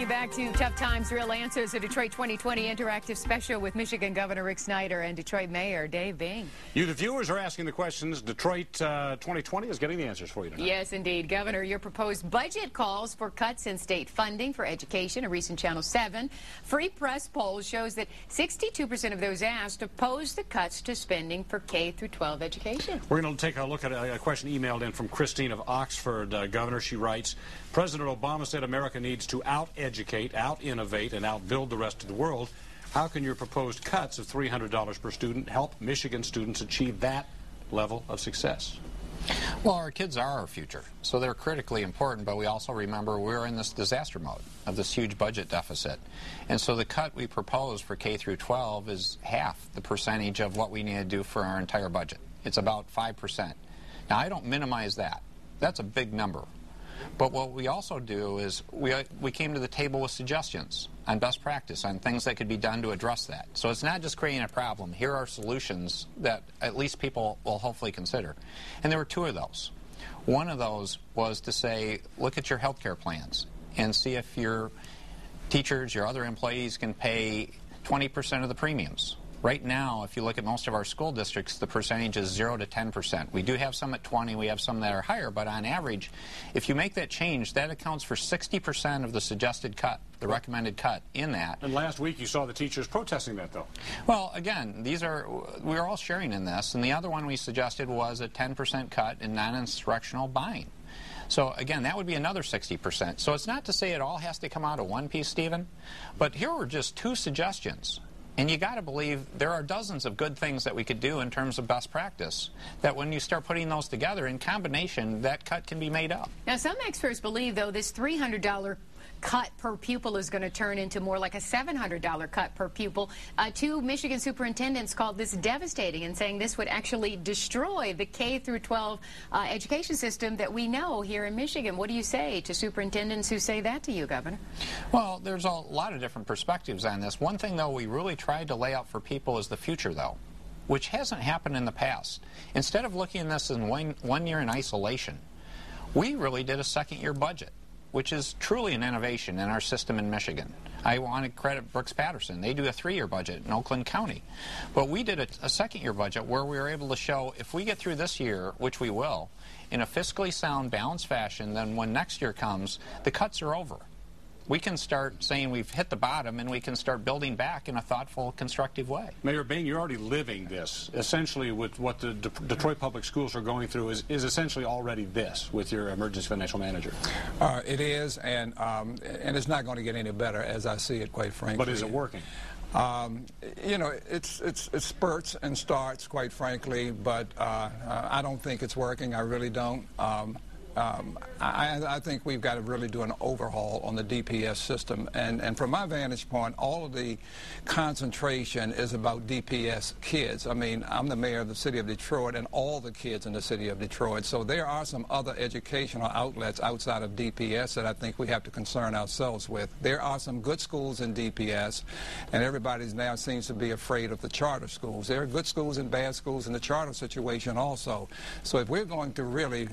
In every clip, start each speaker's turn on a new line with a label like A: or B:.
A: you back to Tough Times, Real Answers, a Detroit 2020 interactive special with Michigan Governor Rick Snyder and Detroit Mayor Dave Bing.
B: You, the viewers, are asking the questions. Detroit 2020 is getting the answers for you tonight.
A: Yes, indeed. Governor, your proposed budget calls for cuts in state funding for education. A recent Channel 7 Free Press poll shows that 62% of those asked oppose the cuts to spending for K-12 education.
B: We're going to take a look at a question emailed in from Christine of Oxford. Governor, she writes, President Obama said America needs to out-educate, out-innovate, and out-build the rest of the world. How can your proposed cuts of $300 per student help Michigan students achieve that level of success?
C: Well, our kids are our future, so they're critically important, but we also remember we're in this disaster mode of this huge budget deficit. And so the cut we propose for K through 12 is half the percentage of what we need to do for our entire budget. It's about 5%. Now, I don't minimize that. That's a big number. But what we also do is we came to the table with suggestions on best practice, on things that could be done to address that. So it's not just creating a problem. Here are solutions that at least people will hopefully consider. And there were two of those. One of those was to say, look at your health care plans and see if your teachers, your other employees can pay 20% of the premiums. Right now, if you look at most of our school districts, the percentage is 0 to 10%. We do have some at 20, we have some that are higher, but on average, if you make that change, that accounts for 60% of the suggested cut, the recommended cut in that.
B: And last week you saw the teachers protesting that, though.
C: Well, again, we're all sharing in this, and the other one we suggested was a 10% cut in non-instructional buying. So, again, that would be another 60%. So it's not to say it all has to come out of one piece, Stephen, but here were just two suggestions. And you got to believe there are dozens of good things that we could do in terms of best practice, that when you start putting those together in combination, that cut can be made up.
A: Now, some experts believe, though, this $300 cut per pupil is going to turn into more like a $700 cut per pupil. Two Michigan superintendents called this devastating and saying this would actually destroy the K through 12 education system that we know here in Michigan. What do you say to superintendents who say that to you, Governor?
C: Well, there's a lot of different perspectives on this. One thing, though, we really tried to lay out for people is the future, though, which hasn't happened in the past. Instead of looking at this in one year in isolation, we really did a second-year budget, which is truly an innovation in our system in Michigan. I want to credit Brooks Patterson. They do a 3-year budget in Oakland County. But we did a second-year budget where we were able to show if we get through this year, which we will, in a fiscally sound, balanced fashion, then when next year comes, the cuts are over. We can start saying we've hit the bottom and we can start building back in a thoughtful, constructive way.
B: Mayor Bing, you're already living this. Essentially, with what the Detroit Public Schools are going through is essentially already this with your emergency financial manager.
D: It is, and it's not going to get any better as I see it, quite frankly.
B: But is it working?
D: You know, it's spurts and starts, quite frankly, but I don't think it's working. I really don't. I think we've got to really do an overhaul on the DPS system. And from my vantage point, all of the concentration is about DPS kids. I mean, I'm the mayor of the city of Detroit and all the kids in the city of Detroit. So there are some other educational outlets outside of DPS that I think we have to concern ourselves with. There are some good schools in DPS, and everybody now seems to be afraid of the charter schools. There are good schools and bad schools in the charter situation also. So if we're going to really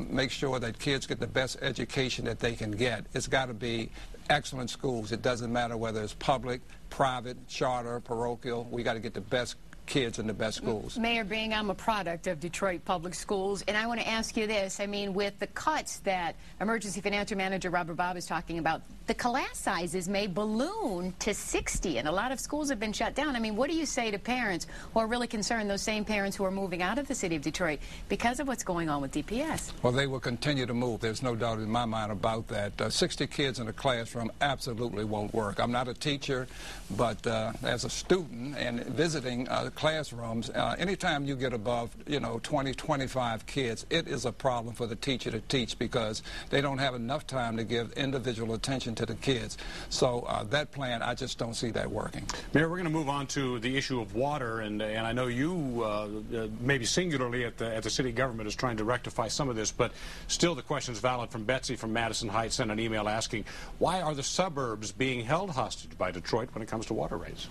D: make sure that kids get the best education that they can get, it's got to be excellent schools. It doesn't matter whether it's public, private, charter, parochial. We got to get the best kids in the best schools.
A: Mayor Bing, I'm a product of Detroit Public Schools, and I want to ask you this. I mean, with the cuts that Emergency Financial Manager Robert Bob is talking about, the class sizes may balloon to 60, and a lot of schools have been shut down. I mean, what do you say to parents who are really concerned, those same parents who are moving out of the city of Detroit because of what's going on with DPS?
D: Well, they will continue to move. There's no doubt in my mind about that. 60 kids in a classroom absolutely won't work. I'm not a teacher, but as a student and visiting classrooms, anytime you get above, 20, 25 kids, it is a problem for the teacher to teach because they don't have enough time to give individual attention to the kids. So that plan, I just don't see that working.
B: Mayor, we're going to move on to the issue of water, and I know you, maybe singularly at the city government, is trying to rectify some of this, but still the question's valid from Betsy from Madison Heights, sent an email asking, why are the suburbs being held hostage by Detroit when it comes to water rates?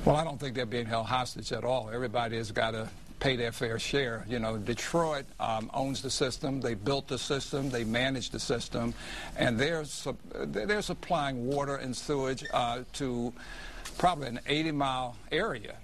D: Well, I don't think they're being held hostage at all. Everybody has got to pay their fair share. You know, Detroit owns the system. They built the system. They manage the system, and they're supplying water and sewage to probably an 80-mile area.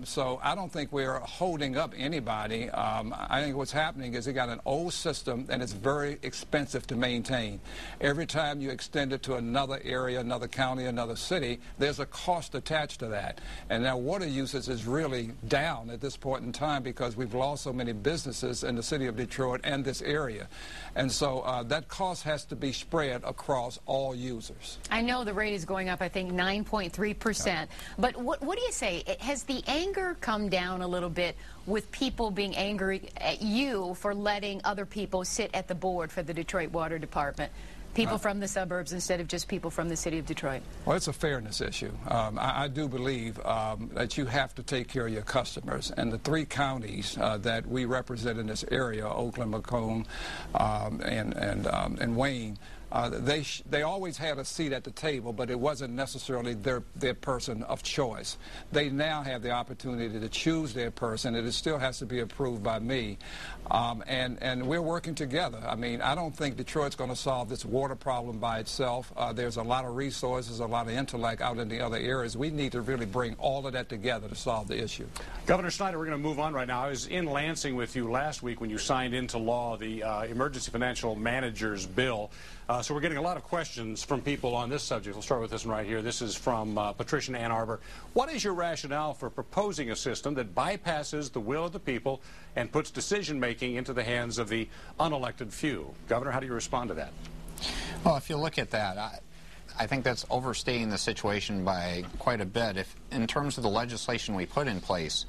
D: So I don't think we're holding up anybody. I think what's happening is they got an old system and it's very expensive to maintain. Every time you extend it to another area, another county, another city, there's a cost attached to that. And now water usage is really down at this point in time because we've lost so many businesses in the city of Detroit and this area. And so that cost has to be spread across all users.
A: I know the rate is going up, I think, 9.3%. But what do you say? Has the anger come down a little bit with people being angry at you for letting other people sit at the board for the Detroit Water Department? People from the suburbs instead of just people from the city of Detroit? Well,
D: it's a fairness issue. I do believe that you have to take care of your customers. And the three counties that we represent in this area, Oakland, Macomb, and Wayne, they always had a seat at the table, but it wasn't necessarily their person of choice. They now have the opportunity to choose their person, and it still has to be approved by me. And we're working together. I mean, I don't think Detroit's going to solve this water problem by itself. There's a lot of resources, a lot of intellect out in the other areas. We need to really bring all of that together to solve the issue.
B: Governor Snyder, we're going to move on right now. I was in Lansing with you last week when you signed into law the Emergency Financial Managers Bill. So we're getting a lot of questions from people on this subject. We'll start with this one right here. This is from Patricia in Ann Arbor. What is your rationale for proposing a system that bypasses the will of the people and puts decision-making into the hands of the unelected few? Governor, how do you respond to that?
C: Well, if you look at that, I think that's overstating the situation by quite a bit. If, in terms of the legislation we put in place,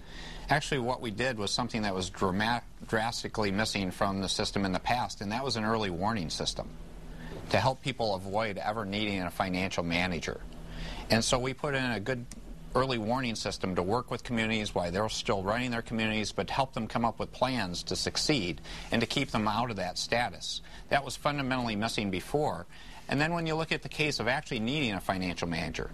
C: actually what we did was something that was drastically missing from the system in the past, and that was an early warning system to help people avoid ever needing a financial manager. And so we put in a good early warning system to work with communities while they're still running their communities, but to help them come up with plans to succeed and to keep them out of that status. That was fundamentally missing before. And then when you look at the case of actually needing a financial manager,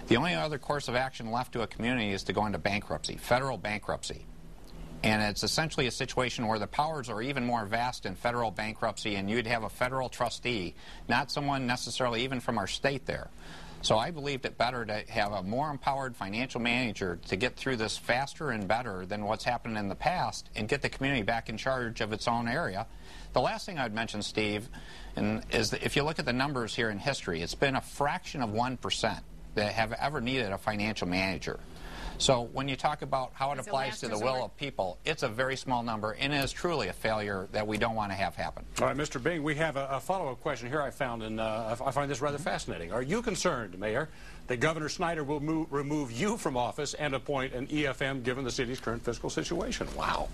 C: the only other course of action left to a community is to go into bankruptcy, federal bankruptcy. And it's essentially a situation where the powers are even more vast in federal bankruptcy, and you'd have a federal trustee, not someone necessarily even from our state there. So I believed it better to have a more empowered financial manager to get through this faster and better than what's happened in the past and get the community back in charge of its own area. The last thing I'd mention, Steve, is that if you look at the numbers here in history, it's been a fraction of 1% that have ever needed a financial manager. So when you talk about how it applies to the will of people, it's a very small number, and it is truly a failure that we don't want to have happen.
B: All right, Mr. Bing, we have a follow-up question here I found, and I find this rather fascinating. Are you concerned, Mayor, that Governor Snyder will remove you from office and appoint an EFM given the city's current fiscal situation? Wow.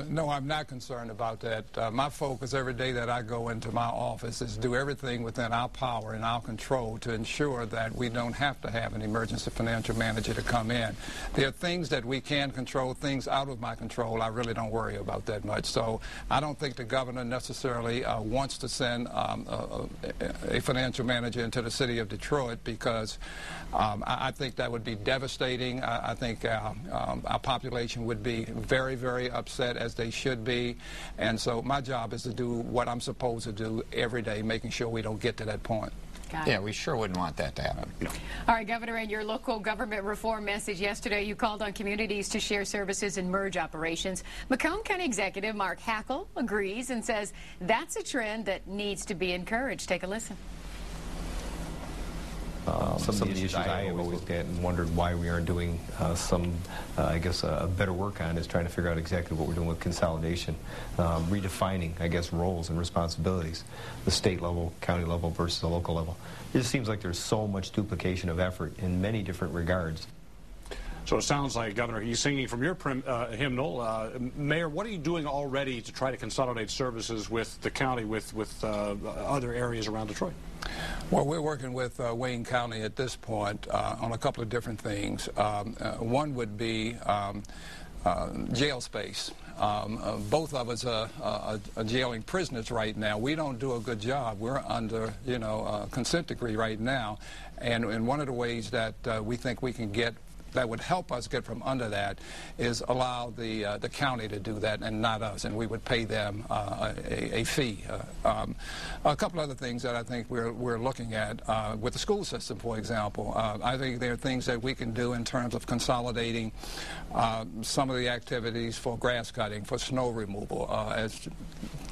D: No, I'm not concerned about that. My focus every day that I go into my office is to do everything within our power and our control to ensure that we don't have to have an emergency financial manager to come in. There are things that we can control, things out of my control. I really don't worry about that much. So I don't think the governor necessarily wants to send a financial manager into the city of Detroit because I think that would be devastating. I think our population would be very, very upset, as they should be. And so my job is to do what I'm supposed to do every day, making sure we don't get to that point.
C: Yeah, we sure wouldn't want that to happen. No.
A: All right, Governor, in your local government reform message yesterday, you called on communities to share services and merge operations. Macomb County Executive Mark Hackle agrees and says that's a trend that needs to be encouraged. Take a listen.
E: Some of the issues I always looked at and wondered why we aren't doing I guess, a better work on is trying to figure out exactly what we're doing with consolidation, redefining, I guess, roles and responsibilities, the state level, county level versus the local level. It just seems like there's so much duplication of effort in many different regards.
B: So it sounds like, Governor, he's singing from your hymnal. Mayor, what are you doing already to try to consolidate services with the county, with other areas around Detroit?
D: Well, we're working with Wayne County at this point on a couple of different things. One would be jail space. Both of us are jailing prisoners right now. We don't do a good job. We're under, consent decree right now. And one of the ways that we think we can get that would help us get from under that is allow the county to do that and not us, and we would pay them a fee. A couple other things that I think we're looking at with the school system, for example. I think there are things that we can do in terms of consolidating some of the activities for grass cutting, for snow removal, as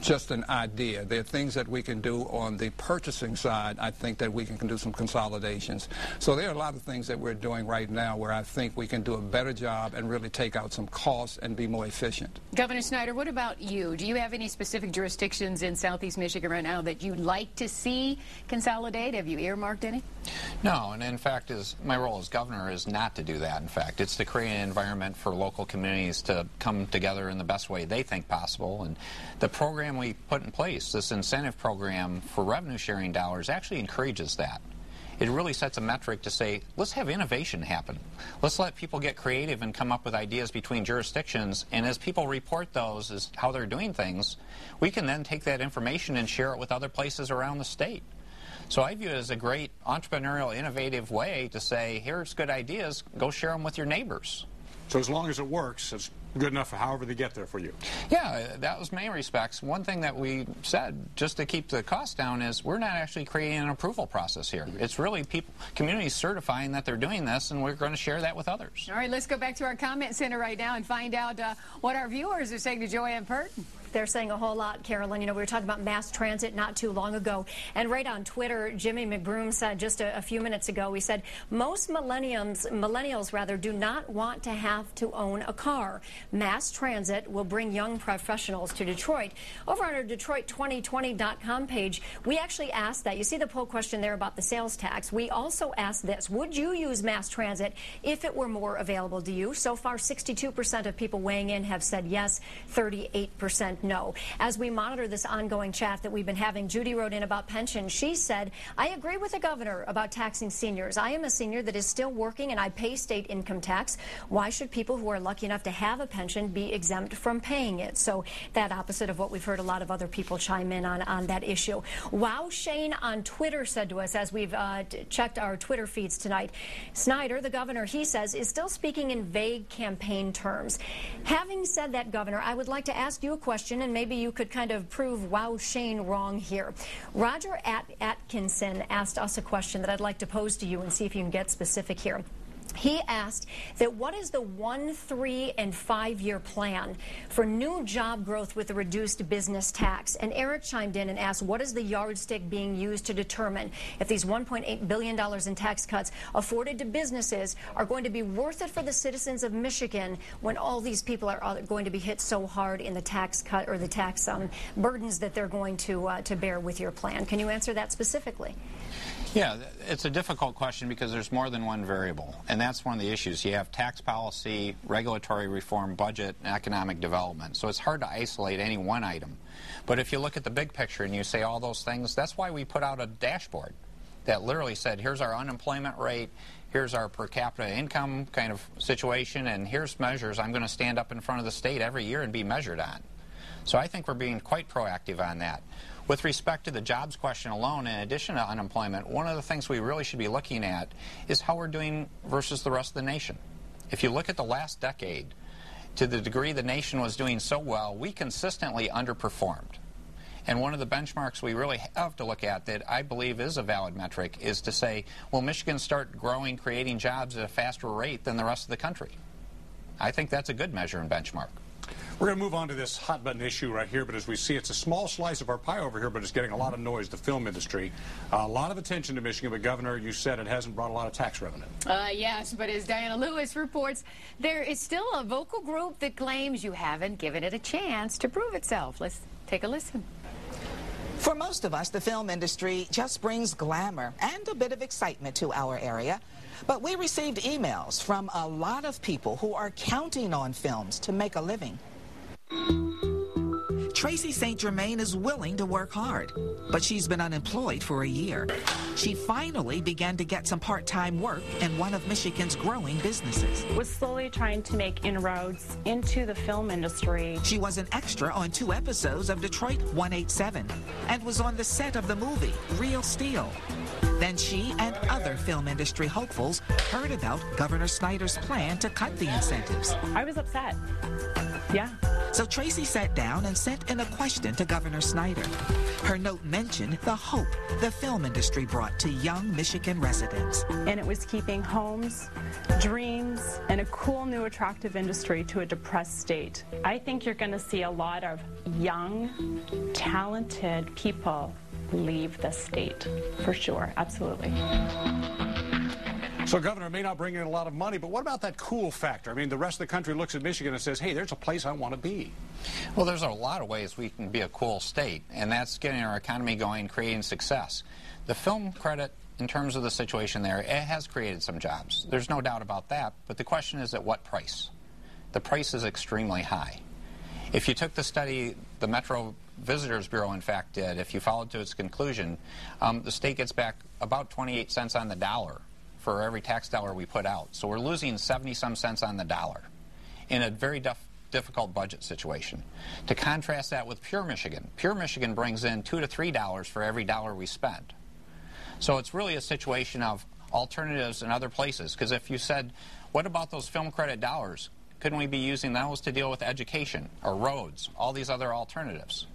D: just an idea. There are things that we can do on the purchasing side. I think that we can do some consolidations. So there are a lot of things that we're doing right now where I think we can do a better job and really take out some costs and be more efficient.
A: Governor Snyder, what about you? Do you have any specific jurisdictions in Southeast Michigan right now that you'd like to see consolidate? Have you earmarked any?
C: No, and in fact, my role as governor is not to do that. In fact, it's to create an environment for local communities to come together in the best way they think possible. And the program we put in place, this incentive program for revenue sharing dollars, actually encourages that. It really sets a metric to say, let's have innovation happen. Let's let people get creative and come up with ideas between jurisdictions, and as people report those as how they're doing things, we can then take that information and share it with other places around the state. So I view it as a great entrepreneurial, innovative way to say, here's good ideas, go share them with your neighbors.
B: So as long as it works, it's good enough for however they get there for you.
C: Yeah, that was many respects. One thing that we said, just to keep the cost down, is we're not actually creating an approval process here. It's really people, communities certifying that they're doing this, and we're going to share that with others.
A: All right, let's go back to our comment center right now and find out what our viewers are saying to Joanne Purton.
F: They're saying a whole lot, Carolyn. You know, we were talking about mass transit not too long ago. And right on Twitter, Jimmy McBroom said just a few minutes ago, he said, most millennials do not want to have to own a car. Mass transit will bring young professionals to Detroit. Over on our Detroit2020.com page, we actually asked that. You see the poll question there about the sales tax. We also asked this. Would you use mass transit if it were more available to you? So far, 62% of people weighing in have said yes, 38% no. As we monitor this ongoing chat that we've been having, Judy wrote in about pensions. She said, I agree with the governor about taxing seniors. I am a senior that is still working and I pay state income tax. Why should people who are lucky enough to have a pension be exempt from paying it? So that opposite of what we've heard a lot of other people chime in on that issue. Wow Shane on Twitter said to us as we've checked our Twitter feeds tonight, Snyder, the governor, he says, is still speaking in vague campaign terms. Having said that, Governor, I would like to ask you a question, and maybe you could kind of prove Wow Shane wrong here. Roger Atkinson asked us a question that I'd like to pose to you and see if you can get specific here. He asked that what is the 1-, 3-, and 5-year plan for new job growth with a reduced business tax? And Eric chimed in and asked, what is the yardstick being used to determine if these $1.8 billion in tax cuts afforded to businesses are going to be worth it for the citizens of Michigan when all these people are going to be hit so hard in the tax cut or the tax burdens that they're going to bear with your plan? Can you answer that specifically?
C: Yeah, it's a difficult question because there's more than one variable, and that's one of the issues. You have tax policy, regulatory reform, budget, and economic development, so it's hard to isolate any one item. But if you look at the big picture and you say all those things, that's why we put out a dashboard that literally said, here's our unemployment rate, here's our per capita income kind of situation, and here's measures I'm going to stand up in front of the state every year and be measured on. So I think we're being quite proactive on that. With respect to the jobs question alone, in addition to unemployment, one of the things we really should be looking at is how we're doing versus the rest of the nation. If you look at the last decade, to the degree the nation was doing so well, we consistently underperformed. And one of the benchmarks we really have to look at that I believe is a valid metric is to say, will Michigan start growing, creating jobs at a faster rate than the rest of the country? I think that's a good measure and benchmark.
B: We're going to move on to this hot button issue right here, but as we see, it's a small slice of our pie over here, but it's getting a lot of noise, the film industry. A lot of attention to Michigan, but Governor, you said it hasn't brought a lot of tax revenue.
A: Yes, but as Diana Lewis reports, there is still a vocal group that claims you haven't given it a chance to prove itself. Let's take a listen.
G: For most of us, the film industry just brings glamour and a bit of excitement to our area. But we received emails from a lot of people who are counting on films to make a living. Tracy St. Germain is willing to work hard, but she's been unemployed for a year. She finally began to get some part-time work in one of Michigan's growing businesses.
H: Was slowly trying to make inroads into the film industry.
G: She was an extra on 2 episodes of Detroit 187 and was on the set of the movie Real Steel. Then she and other film industry hopefuls heard about Governor Snyder's plan to cut the incentives.
H: I was upset. Yeah.
G: So Tracy sat down and sent in a question to Governor Snyder. Her note mentioned the hope the film industry brought to young Michigan residents.
H: And it was keeping homes, dreams, and a cool new attractive industry to a depressed state. I think you're going to see a lot of young, talented people leave the state, for sure, absolutely.
B: So, Governor, it may not bring in a lot of money, but what about that cool factor? I mean, the rest of the country looks at Michigan and says, hey, there's a place I want to be.
C: Well, there's a lot of ways we can be a cool state, and that's getting our economy going, creating success. The film credit, in terms of the situation there, it has created some jobs. There's no doubt about that, but the question is at what price? The price is extremely high. If you took the study the Metro Visitors Bureau, in fact, did, if you followed to its conclusion, the state gets back about 28 cents on the dollar for every tax dollar we put out. So we're losing 70-some cents on the dollar in a very difficult budget situation. To contrast that with Pure Michigan brings in $2 to $3 for every dollar we spend. So it's really a situation of alternatives in other places, because if you said, what about those film credit dollars? Couldn't we be using those to deal with education or roads, all these other alternatives?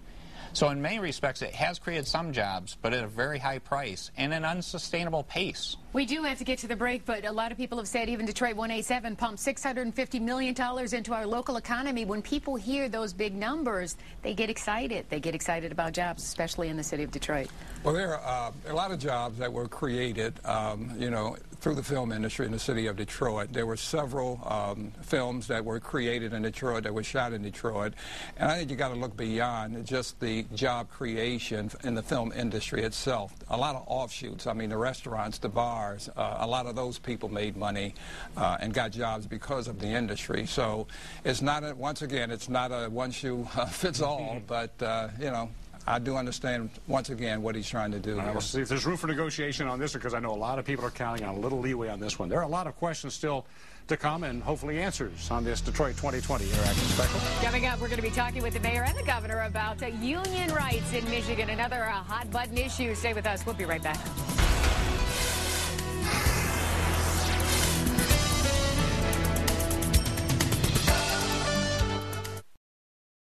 C: So in many respects, it has created some jobs, but at a very high price and an unsustainable pace.
A: We do have to get to the break, but a lot of people have said even Detroit 187 pumped $650 million into our local economy. When people hear those big numbers, they get excited. They get excited about jobs, especially in the city of Detroit.
D: Well, there are a lot of jobs that were created, you know, through the film industry in the city of Detroit. There were several films that were created in Detroit, that were shot in Detroit. And I think you got to look beyond just the job creation in the film industry itself. A lot of offshoots. I mean, the restaurants, the bars, a lot of those people made money and got jobs because of the industry. So it's not, once again, it's not a one-shoe-fits-all, but, you know, I do understand, once again, what he's trying to do.
B: We'll see if there's room for negotiation on this, because I know a lot of people are counting on a little leeway on this one. There are a lot of questions still to come and hopefully answers on this Detroit 2020 Interactive Special.
A: Coming up, we're going to be talking with the mayor and the governor about union rights in Michigan, another hot-button issue. Stay with us. We'll be right back.